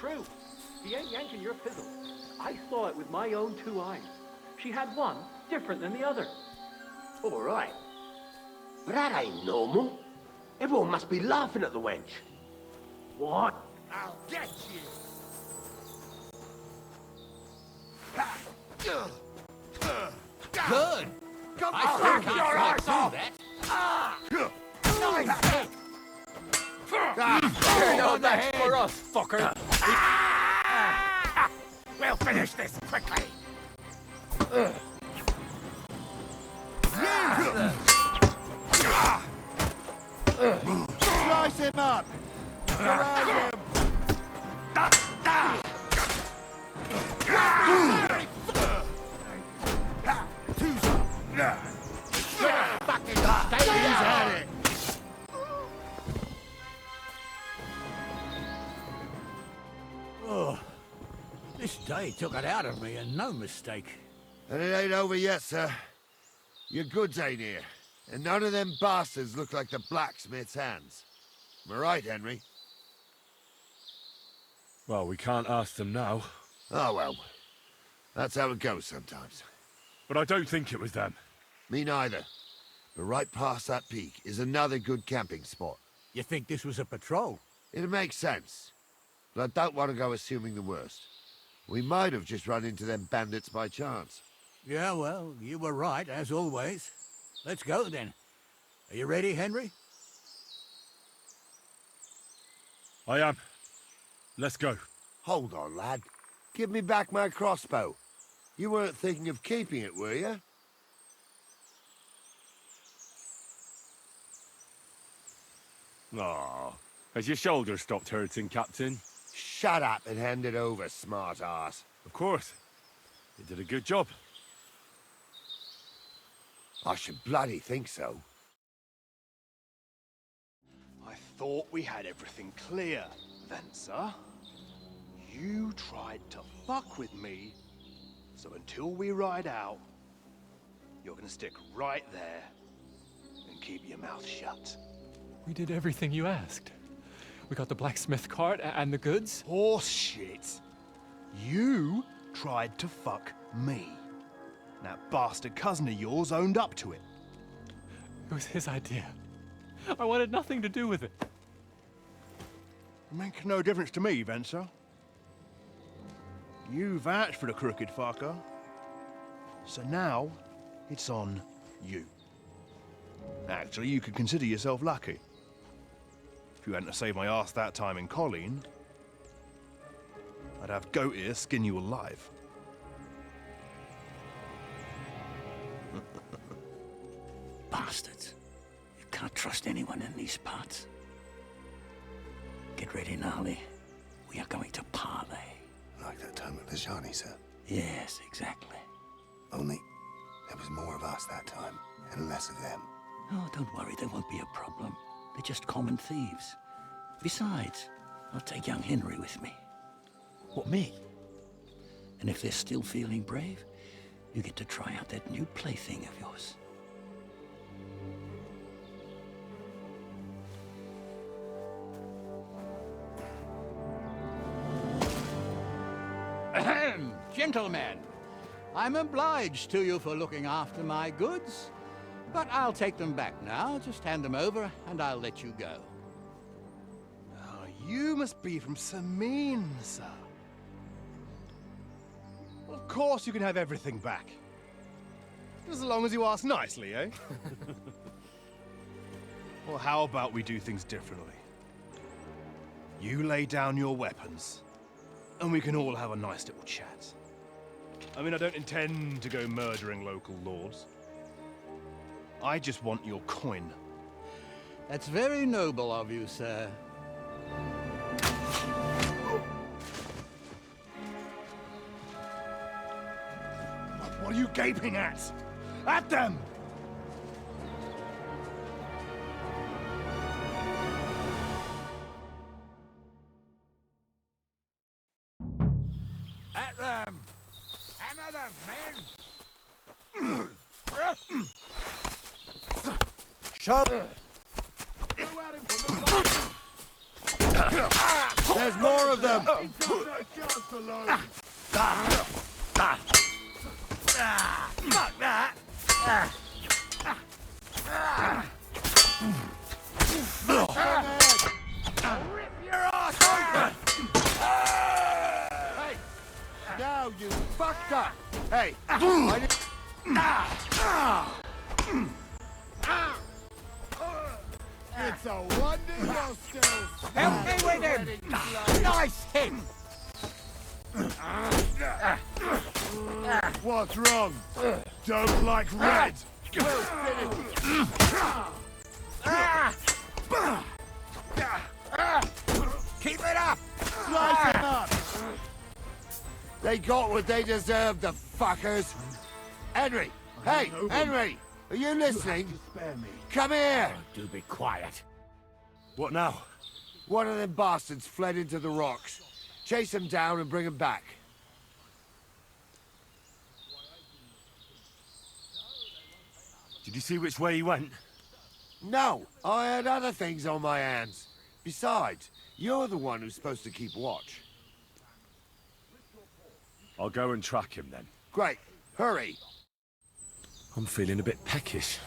true. He ain't yanking your fiddle. I saw it with my own 2 eyes. She had one different than the other. All right. But that ain't normal. Everyone must be laughing at the wench. What? I'll get you! Good! Come I on, still knock can't your quite ass do off! that. Turn on the head for us, fucker! We'll finish this quickly! Slice him up! Surround him! Oh, this day took it out of me, and no mistake. And it ain't over yet, sir. Your goods ain't here, and none of them bastards look like the blacksmith's hands. Am I right, Henry? Well, we can't ask them now. Oh, well. That's how it goes sometimes. But I don't think it was them. Me neither. But right past that peak is another good camping spot. You think this was a patrol? It makes sense. But I don't want to go assuming the worst. We might have just run into them bandits by chance. Yeah, well, you were right, as always. Let's go, then. Are you ready, Henry? I am. Let's go. Hold on, lad. Give me back my crossbow. You weren't thinking of keeping it, were you? Aw. Has your shoulder stopped hurting, Captain? Shut up and hand it over, smart ass. Of course. You did a good job. I should bloody think so. I thought we had everything clear, Venser. You tried to fuck with me, so until we ride out, you're gonna stick right there and keep your mouth shut. We did everything you asked. We got the blacksmith cart and the goods. Horse shit. You tried to fuck me. That bastard cousin of yours owned up to it. It was his idea. I wanted nothing to do with it. Make no difference to me, Venser. You vouched for the crooked fucker. So now, it's on you. Actually, you could consider yourself lucky. If you hadn't saved my ass that time in Colleen, I'd have goat ear skin you alive. Bastards. You can't trust anyone in these parts. Get ready, Gnarly. We are going to parley. Like that time with the Johnny, sir. Yes, exactly. Only there was more of us that time, and less of them. Oh, don't worry, there won't be a problem. They're just common thieves. Besides, I'll take young Henry with me. What, me? And if they're still feeling brave, you get to try out that new plaything of yours. Ahem, gentlemen, I'm obliged to you for looking after my goods, but I'll take them back now. Just hand them over, and I'll let you go. Oh, you must be from Samin, sir. Well, of course you can have everything back. As long as you ask nicely, eh? Well, how about we do things differently? You lay down your weapons, and we can all have a nice little chat. I mean, I don't intend to go murdering local lords. I just want your coin. That's very noble of you, sir. What are you gaping at? At them! At them! Hammer them, men! Shove! There's more of them! Fuck that! Rip your ass open! Hey! Now you fucked up! Hey! I didn't... It's a wonder you're still Help me with him! Nice hit! What's wrong? Don't like red? Keep it up! Slice him up! They got what they deserved, the fuckers! Henry! Hey, Henry! Are you listening? Come here! Do be quiet. What now? One of them bastards fled into the rocks. Chase him down and bring him back. Did you see which way he went? No, I had other things on my hands. Besides, you're the one who's supposed to keep watch. I'll go and track him then. Great. Hurry. I'm feeling a bit peckish.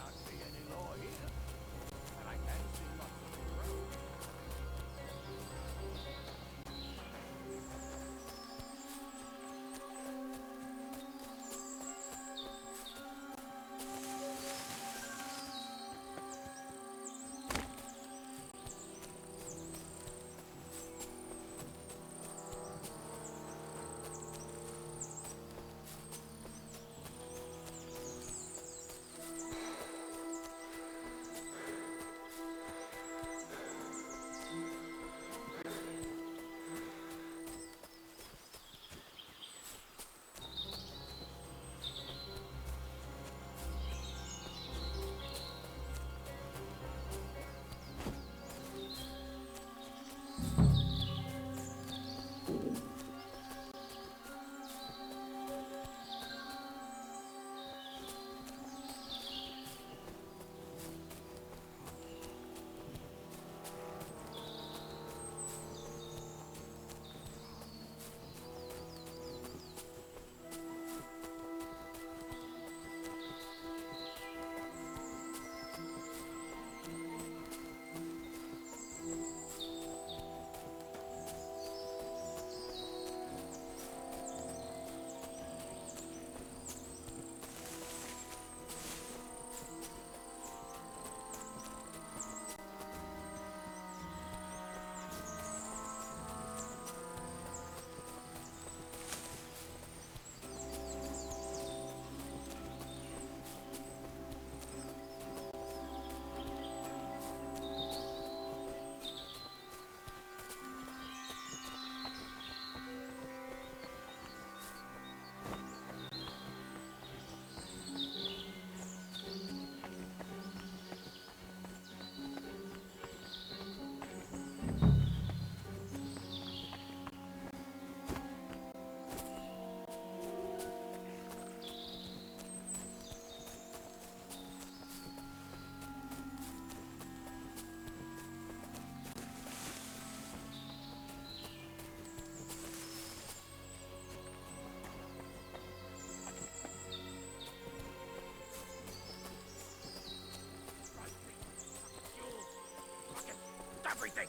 Everything!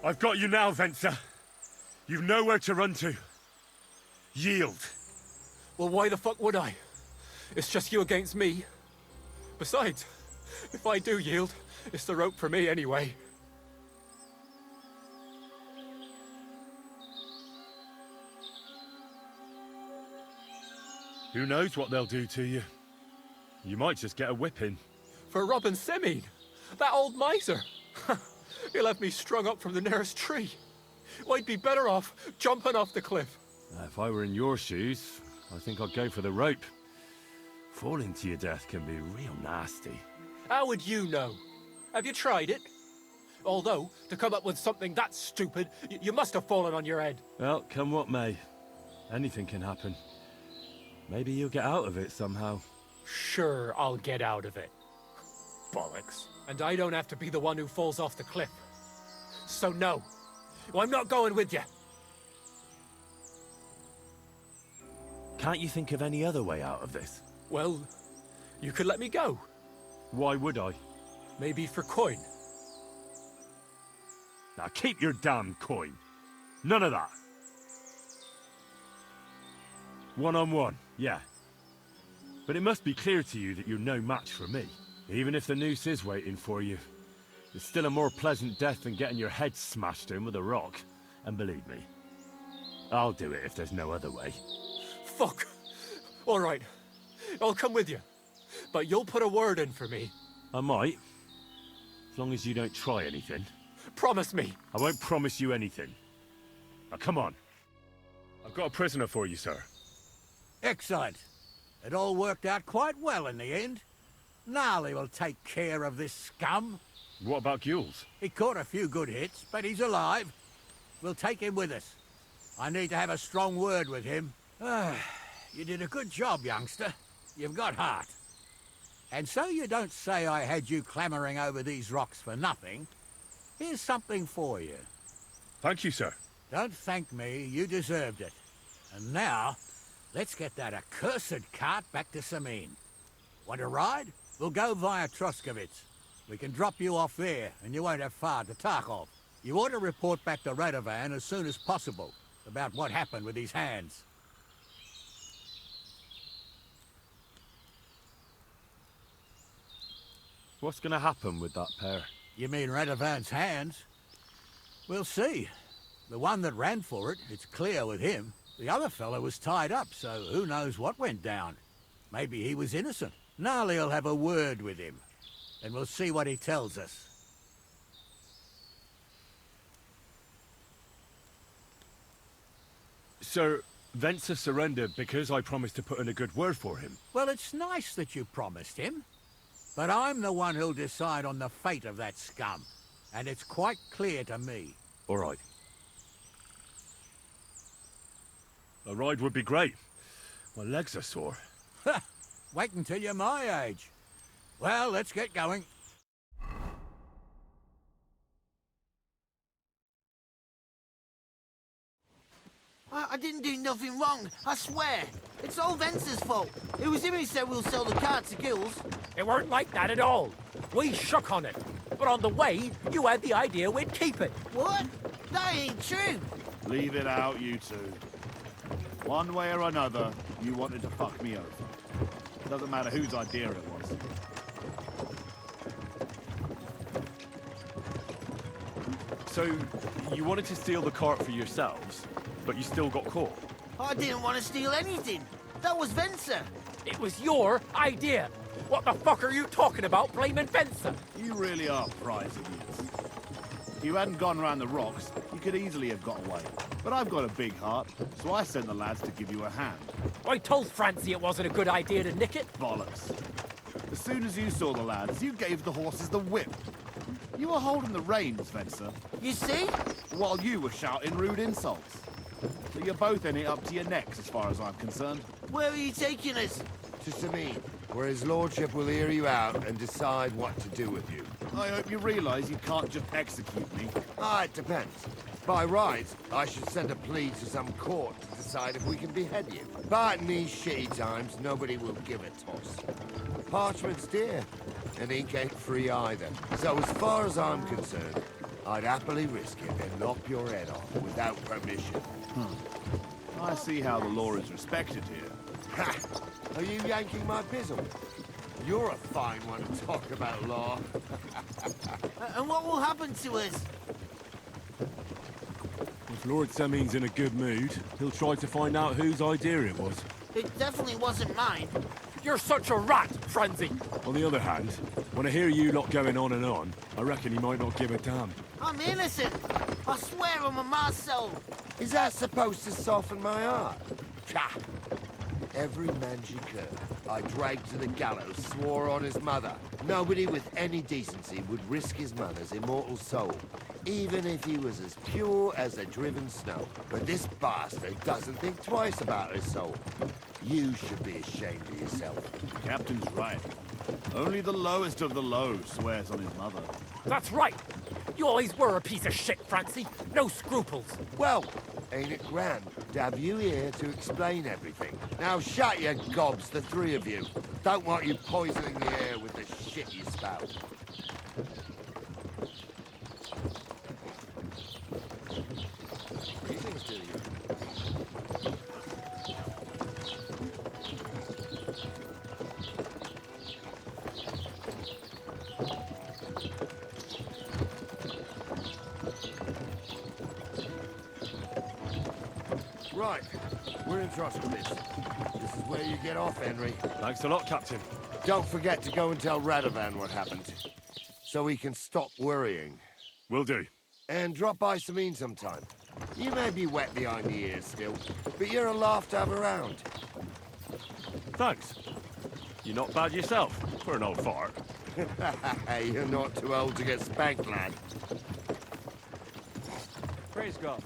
I've got you now, Venser. You've nowhere to run to. Yield. Well, why the fuck would I? It's just you against me. Besides, if I do yield, it's the rope for me anyway. Who knows what they'll do to you? You might just get a whipping. For robbing Semine, that old miser. He'll have me strung up from the nearest tree. I'd be better off jumping off the cliff. If I were in your shoes, I think I'd go for the rope. Falling to your death can be real nasty. How would you know? Have you tried it? Although, to come up with something that stupid, you must have fallen on your head. Well, come what may. Anything can happen. Maybe you'll get out of it somehow. Sure, I'll get out of it. Bollocks. And I don't have to be the one who falls off the cliff. So no, I'm not going with you. Can't you think of any other way out of this? Well, you could let me go. Why would I? Maybe for coin. Now keep your damn coin. None of that. One-on-one, yeah. But it must be clear to you that you're no match for me. Even if the noose is waiting for you, it's still a more pleasant death than getting your head smashed in with a rock. And believe me, I'll do it if there's no other way. Fuck. All right, I'll come with you. But you'll put a word in for me. I might. As long as you don't try anything. Promise me. I won't promise you anything. Now come on. I've got a prisoner for you, sir. Excellent. It all worked out quite well in the end. Gnarly will take care of this scum. What about Gules? He caught a few good hits, but he's alive. We'll take him with us. I need to have a strong word with him. You did a good job, youngster. You've got heart. And so you don't say I had you clambering over these rocks for nothing. Here's something for you. Thank you, sir. Don't thank me, you deserved it. And now, let's get that accursed cart back to Samine. Want a ride? We'll go via Troskovitz. We can drop you off there, and you won't have far to Tarkov. You ought to report back to Radovan as soon as possible about what happened with these hands. What's going to happen with that pair? You mean Radovan's hands? We'll see. The one that ran for it, it's clear with him. The other fellow was tied up, so who knows what went down. Maybe he was innocent. Gnarly'll have a word with him, and we'll see what he tells us. Sir, Venser surrendered because I promised to put in a good word for him. Well, it's nice that you promised him, but I'm the one who'll decide on the fate of that scum, and it's quite clear to me. All right. A ride would be great. My legs are sore. Wait until you're my age. Well, let's get going. I didn't do nothing wrong, I swear. It's all Venser's fault. It was him who said we'll sell the car to Gills. It weren't like that at all. We shook on it. But on the way, you had the idea we'd keep it. What? That ain't true. Leave it out, you two. One way or another, you wanted to fuck me over. Doesn't matter whose idea it was. So, you wanted to steal the cart for yourselves, but you still got caught? I didn't want to steal anything. That was Venser. It was your idea. What the fuck are you talking about blaming Venser? You really are prize idiots. If you hadn't gone around the rocks, you could easily have got away. But I've got a big heart, so I sent the lads to give you a hand. I told Francie it wasn't a good idea to nick it. Bollocks. As soon as you saw the lads, you gave the horses the whip. You were holding the reins, Venser, You see? while you were shouting rude insults. So you're both in it up to your necks, as far as I'm concerned. Where are you taking us? To Samine, where his lordship will hear you out and decide what to do with you. I hope you realise you can't just execute me. It depends. By rights, I should send a plea to some court to decide if we can behead you. But in these shitty times, nobody will give a toss. Parchment's dear, and ink ain't free either. So as far as I'm concerned, I'd happily risk it and knock your head off without permission. I see how the law is respected here. Ha! Are you yanking my pizzle? You're a fine one to talk about law. And what will happen to us? If Lord Semine's in a good mood, he'll try to find out whose idea it was. It definitely wasn't mine. You're such a rat, Francie. On the other hand, when I hear you lot going on, I reckon he might not give a damn. I'm innocent. I swear I'm a Marcel. Is that supposed to soften my heart? Ha! Every man she could. I dragged to the gallows, swore on his mother. Nobody with any decency would risk his mother's immortal soul, even if he was as pure as a driven snow. But this bastard doesn't think twice about his soul. You should be ashamed of yourself. The captain's right. Only the lowest of the low swears on his mother. That's right! You always were a piece of shit, Francie. No scruples. Well, ain't it grand to have you here to explain everything? Now shut your gobs, the three of you. Don't want you poisoning the air with the shit you spout. Greetings to you. Right, we're in Troskovitz. This is where you get off, Henry. Thanks a lot, Captain. Don't forget to go and tell Radovan what happened, so he can stop worrying. Will do. And drop by Sameen sometime. You may be wet behind the ears still, but you're a laugh to have around. Thanks. You're not bad yourself, for an old fart. You're not too old to get spanked, lad. Praise God.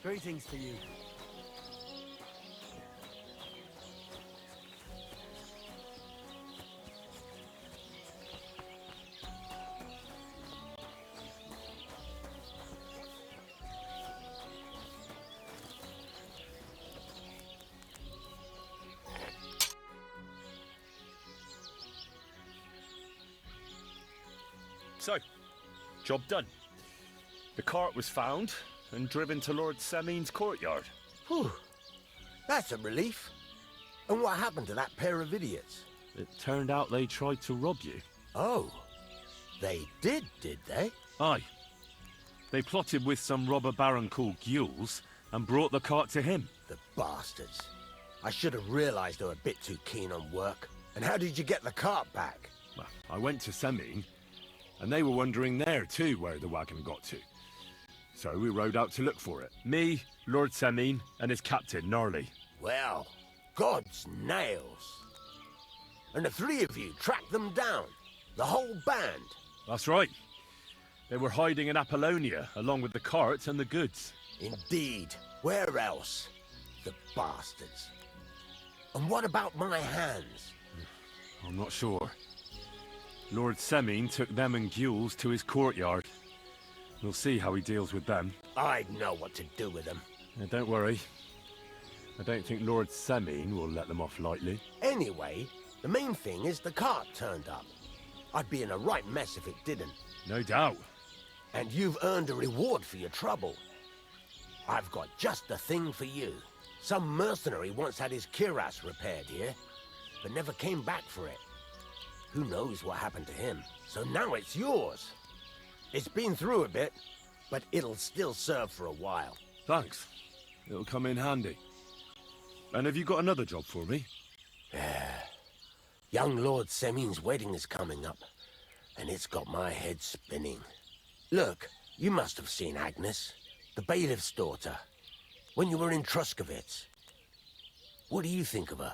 Greetings to you. So, job done. The cart was found and driven to Lord Semeen's courtyard. Whew. That's a relief. And what happened to that pair of idiots? It turned out they tried to rob you. Oh. They did they? Aye. They plotted with some robber baron called Gules and brought the cart to him. The bastards. I should have realized they were a bit too keen on work. And how did you get the cart back? Well, I went to Semeen, and they were wondering there too where the wagon got to. So we rode out to look for it. Me, Lord Semine, and his captain, Gnarly. Well, God's nails. And the three of you tracked them down. The whole band. That's right. They were hiding in Apollonia, along with the carts and the goods. Indeed. Where else? The bastards. And what about my hands? I'm not sure. Lord Semine took them and Gules to his courtyard. We'll see how he deals with them. I'd know what to do with them. Now, don't worry. I don't think Lord Semine will let them off lightly. Anyway, the main thing is the cart turned up. I'd be in a right mess if it didn't. No doubt. And you've earned a reward for your trouble. I've got just the thing for you. Some mercenary once had his cuirass repaired here, but never came back for it. Who knows what happened to him? So now it's yours. It's been through a bit, but it'll still serve for a while. Thanks. It'll come in handy. And have you got another job for me? Young Lord Semine's wedding is coming up, and it's got my head spinning. Look, you must have seen Agnes, the bailiff's daughter, when you were in Truskovitz. What do you think of her?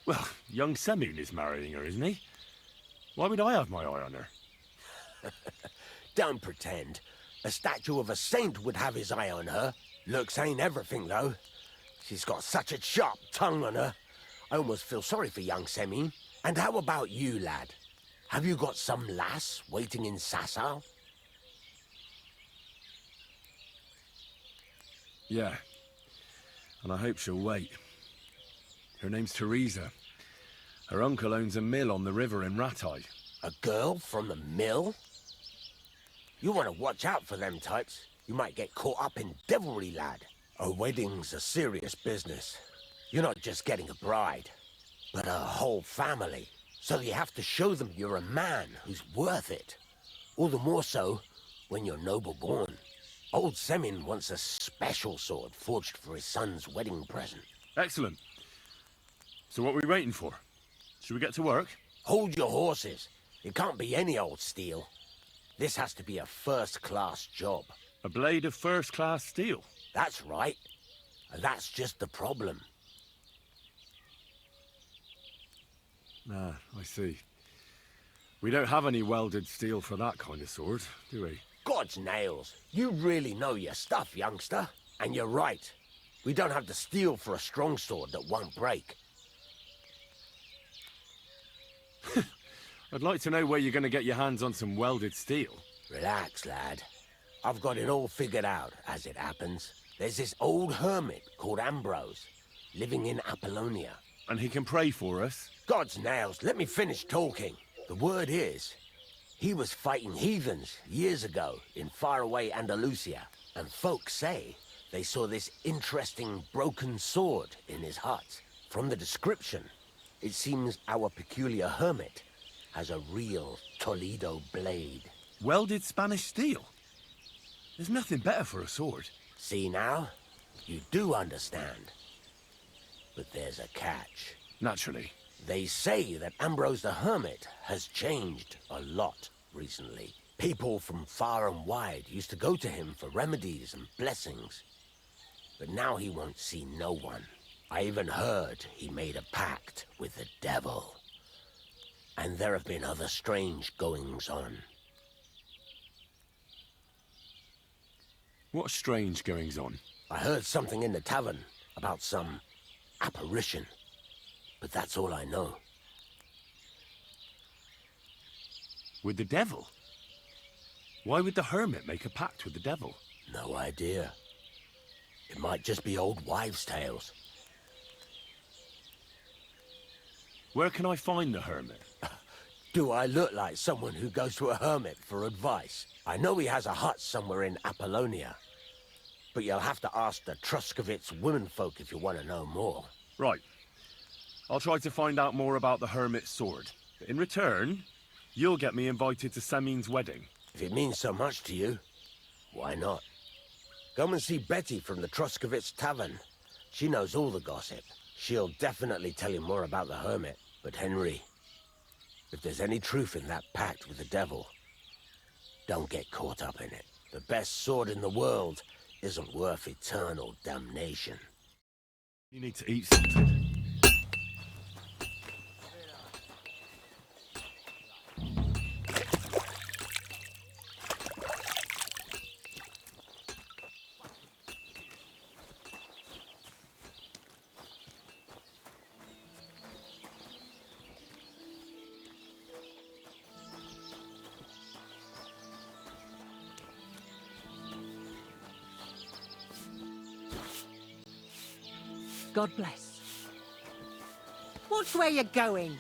Well, young Semine is marrying her, isn't he? Why would I have my eye on her? Don't pretend. A statue of a saint would have his eye on her. Looks ain't everything, though. She's got such a sharp tongue on her. I almost feel sorry for young Semine. And how about you, lad? Have you got some lass waiting in Sasau? Yeah. And I hope she'll wait. Her name's Teresa. Her uncle owns a mill on the river in Ratai. A girl from the mill? You want to watch out for them types. You might get caught up in devilry, lad. A wedding's a serious business. You're not just getting a bride, but a whole family. So you have to show them you're a man who's worth it. All the more so when you're noble-born. Old Semine wants a special sword forged for his son's wedding present. Excellent. So what are we waiting for? Should we get to work? Hold your horses. It can't be any old steel. This has to be a first-class job. A blade of first-class steel? That's right. And that's just the problem. Ah, I see. We don't have any welded steel for that kind of sword, do we? God's nails. You really know your stuff, youngster. And you're right. We don't have the steel for a strong sword that won't break. I'd like to know where you're going to get your hands on some welded steel. Relax, lad. I've got it all figured out, as it happens. There's this old hermit called Ambrose, living in Apollonia. And he can pray for us? God's nails, let me finish talking. The word is, he was fighting heathens years ago in faraway Andalusia. And folks say they saw this interesting broken sword in his hut. From the description, it seems our peculiar hermit has a real Toledo blade. Welded Spanish steel? There's nothing better for a sword. See now? You do understand. But there's a catch. Naturally. They say that Ambrose the Hermit has changed a lot recently. People from far and wide used to go to him for remedies and blessings. But now he won't see no one. I even heard he made a pact with the devil. And there have been other strange goings-on. What strange goings-on? I heard something in the tavern about some apparition. But that's all I know. With the devil? Why would the hermit make a pact with the devil? No idea. It might just be old wives' tales. Where can I find the hermit? Do I look like someone who goes to a hermit for advice? I know he has a hut somewhere in Apollonia. But you'll have to ask the Truskovitz womenfolk if you want to know more. Right. I'll try to find out more about the hermit's sword. But in return, you'll get me invited to Semine's wedding. If it means so much to you, why not? Come and see Betty from the Truskovitz Tavern. She knows all the gossip. She'll definitely tell you more about the hermit. But Henry, if there's any truth in that pact with the devil, don't get caught up in it. The best sword in the world isn't worth eternal damnation. You need to eat something. God bless. Watch where you're going.